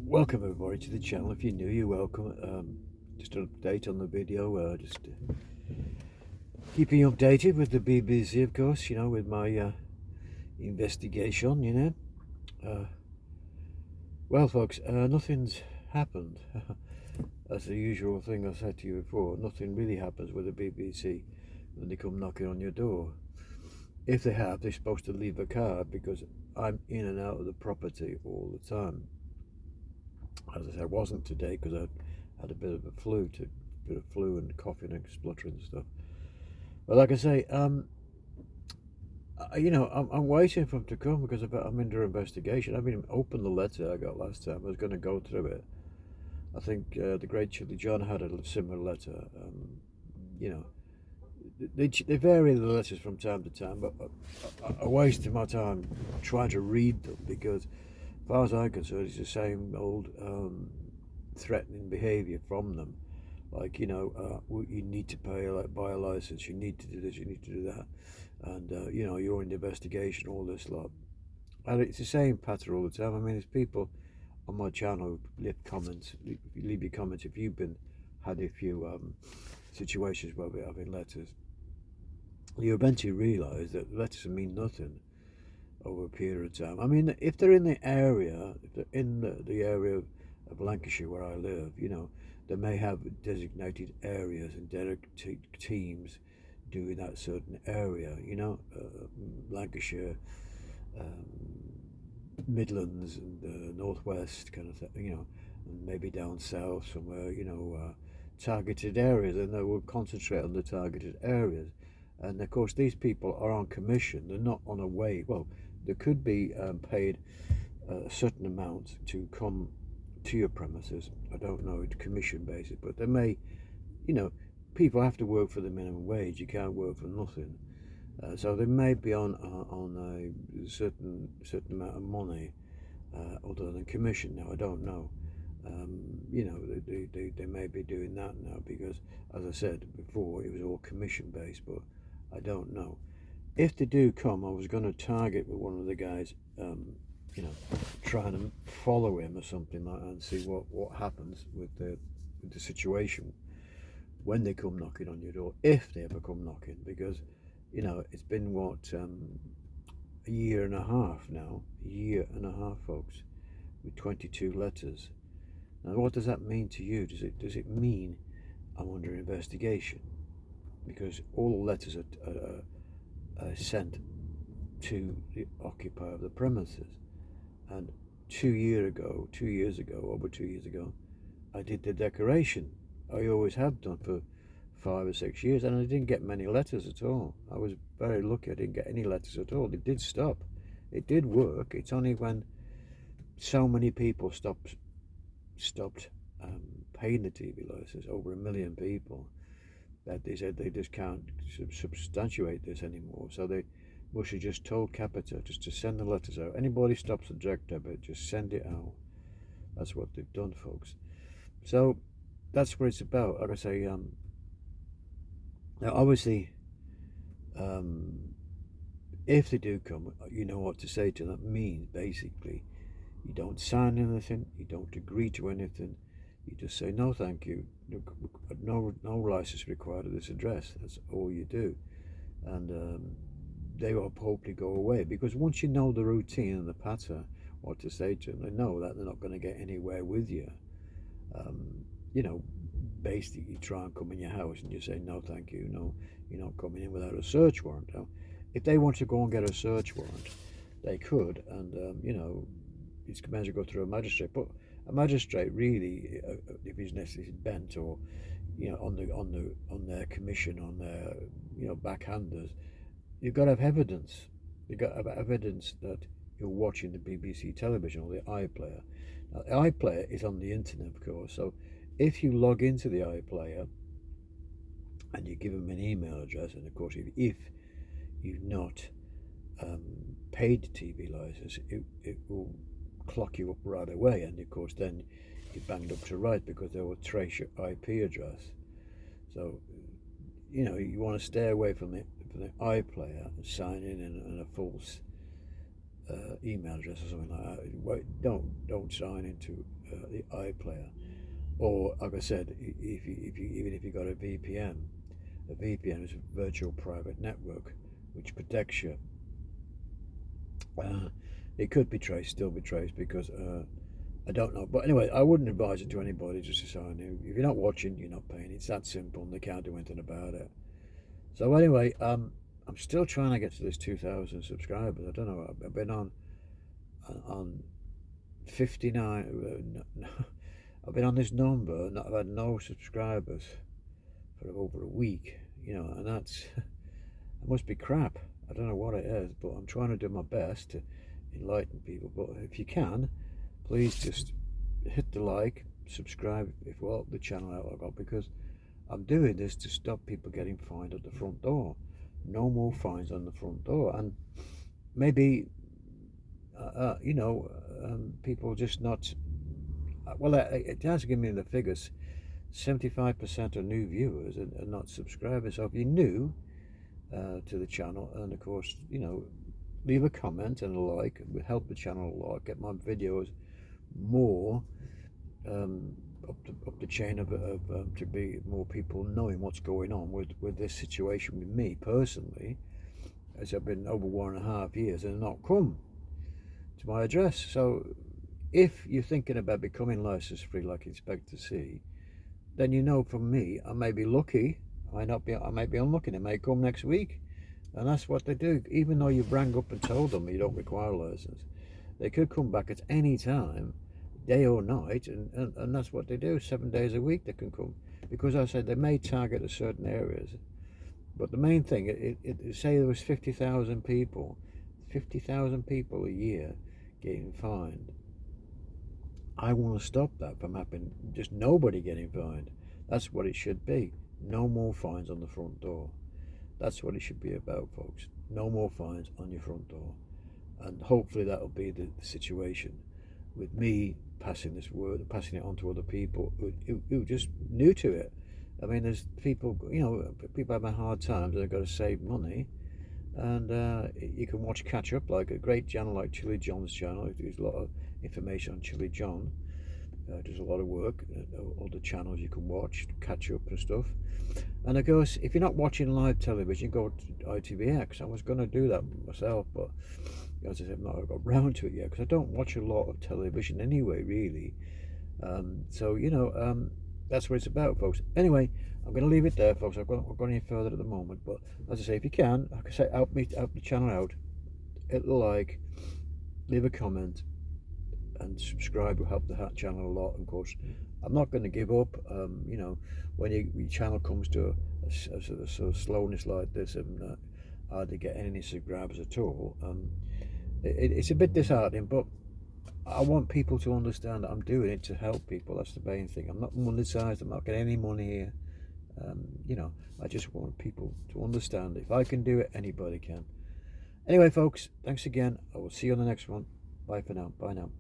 Welcome everybody to the channel. If you're new, you're welcome. Just an update on the video, just keeping you updated with the BBC, of course, with my investigation, well folks, nothing's happened. That's the usual thing I said to you before. Nothing really happens with the BBC when they come knocking on your door. If they have, they're supposed to leave a card, because I'm in and out of the property all the time. As I said, I wasn't today because I had a bit of flu and coughing and spluttering and stuff. But like I say, I'm waiting for him to come because I'm under investigation. I haven't even opened the letter I got last time. I was going to go through it. I think the great Chili John had a similar letter. They vary the letters from time to time, but I wasted my time trying to read them because, as far as I'm concerned, it's the same old threatening behaviour from them. Like, you need to buy a license, you need to do this, you need to do that, and you're in investigation, all this lot. And it's the same pattern all the time. I mean, there's people on my channel leave your comments if you've had a few situations where we're having letters. You eventually realise that letters mean nothing over a period of time. I mean, if they're in the area, the area of Lancashire where I live, they may have designated areas and dedicated teams doing that certain area, Lancashire, Midlands and Northwest kind of thing, and maybe down south somewhere, targeted areas, and they will concentrate on the targeted areas. And of course, these people are on commission. They're not on a wage. Well, they could be paid a certain amount to come to your premises. I don't know, it's commission basis, but they may, people have to work for the minimum wage. You can't work for nothing. So they may be on a certain amount of money, other than commission. Now, I don't know. They may be doing that now because, as I said before, it was all commission based, but I don't know. If they do come, I was going to target with one of the guys, trying to follow him or something like that and see what happens with the situation when they come knocking on your door, if they ever come knocking, because it's been a year and a half now, folks, with 22 letters. Now, what does that mean to you? Does it mean I'm under investigation? Because all the letters are sent to the occupier of the premises. And 2 years ago, over 2 years ago, I did the declaration. I always have done for 5 or 6 years, and I didn't get many letters at all. I was very lucky I didn't get any letters at all. It did stop. It did work. It's only when so many people stopped paying the TV license, over 1 million people, that they said they just can't substantiate this anymore. So they must have just told Capita just to send the letters out. Anybody stops the direct debit, just send it out. That's what they've done, folks. So that's what it's about. Like I say, now obviously, if they do come, you know what to say to them. That means basically, you don't sign anything, you don't agree to anything. You just say, no, thank you. No license required at this address. That's all you do. And they will hopefully go away, because once you know the routine and the pattern, what to say to them, they know that they're not going to get anywhere with you. Basically, you try and come in your house and you say, no, thank you. No, you're not coming in without a search warrant. Now, if they want to go and get a search warrant, they could, and it's meant to go through a magistrate. But a magistrate really, if he's necessarily bent or on their commission, on their backhanders, you've got to have evidence. You've got to have evidence that you're watching the BBC television or the iPlayer. Now, the iPlayer is on the internet, of course. So if you log into the iPlayer and you give them an email address, and of course if you've not paid the TV license, it will clock you up right away, and of course then you're banged up to right, because they will trace your IP address. So you want to stay away from the iPlayer and sign in a false email address or something like that. Don't sign into the iPlayer. Or, like I said, even if you got a VPN is a virtual private network, which protects you. It could be traced, still be traced, because I don't know. But anyway, I wouldn't advise it to anybody just to sign in. If you're not watching, you're not paying. It's that simple, and they can't do anything about it. So anyway, I'm still trying to get to this 2,000 subscribers. I don't know. I've been on 59. I've been on this number, and I've had no subscribers for over a week. And that's it must be crap. I don't know what it is, but I'm trying to do my best to enlighten people. But if you can, please just hit the like, subscribe if you help the channel out I got, because I'm doing this to stop people getting fined at the front door. No more fines on the front door. And maybe people just not, well, it has given me the figures. 75% of new viewers are not subscribers. So if you're new to the channel, and of course, leave a comment and a like. It would help the channel a lot, get my videos more up the chain of to be more people knowing what's going on with this situation with me personally, as I've been over 1.5 years and not come to my address. So if you're thinking about becoming license free like Inspector C, then from me, I may be lucky, I may be unlucky, it may come next week. And that's what they do. Even though you've rang up and told them you don't require a license, they could come back at any time, day or night, and that's what they do. 7 days a week they can come. Because I said they may target a certain areas, but the main thing, say there was 50,000 people a year getting fined. I want to stop that from happening, just nobody getting fined. That's what it should be. No more fines on the front door. That's what it should be about, folks. No more fines on your front door. And hopefully that'll be the situation with me passing this word, passing it on to other people who just new to it. I mean, there's people, people having hard times, they've got to save money. And you can catch up, like a great channel like Chili John's channel. There's a lot of information on Chili John. Does a lot of work. Other channels you can watch, catch up and stuff. And of course, if you're not watching live television, go to ITVX. I was going to do that myself, but as I said, I've not got round to it yet, because I don't watch a lot of television anyway, really. So that's what it's about, folks. Anyway, I'm going to leave it there, folks. I've got any further at the moment, but as I say, if you can, like I say, help the channel out. Hit the like, leave a comment, and subscribe will help the channel a lot. Of course, I'm not going to give up. When your channel comes to a sort of slowness like this, and hardly get any subscribers at all, it's a bit disheartening. But I want people to understand that I'm doing it to help people. That's the main thing. I'm not monetized. I'm not getting any money here. I just want people to understand if I can do it, anybody can. Anyway, folks, thanks again. I will see you on the next one. Bye for now. Bye now.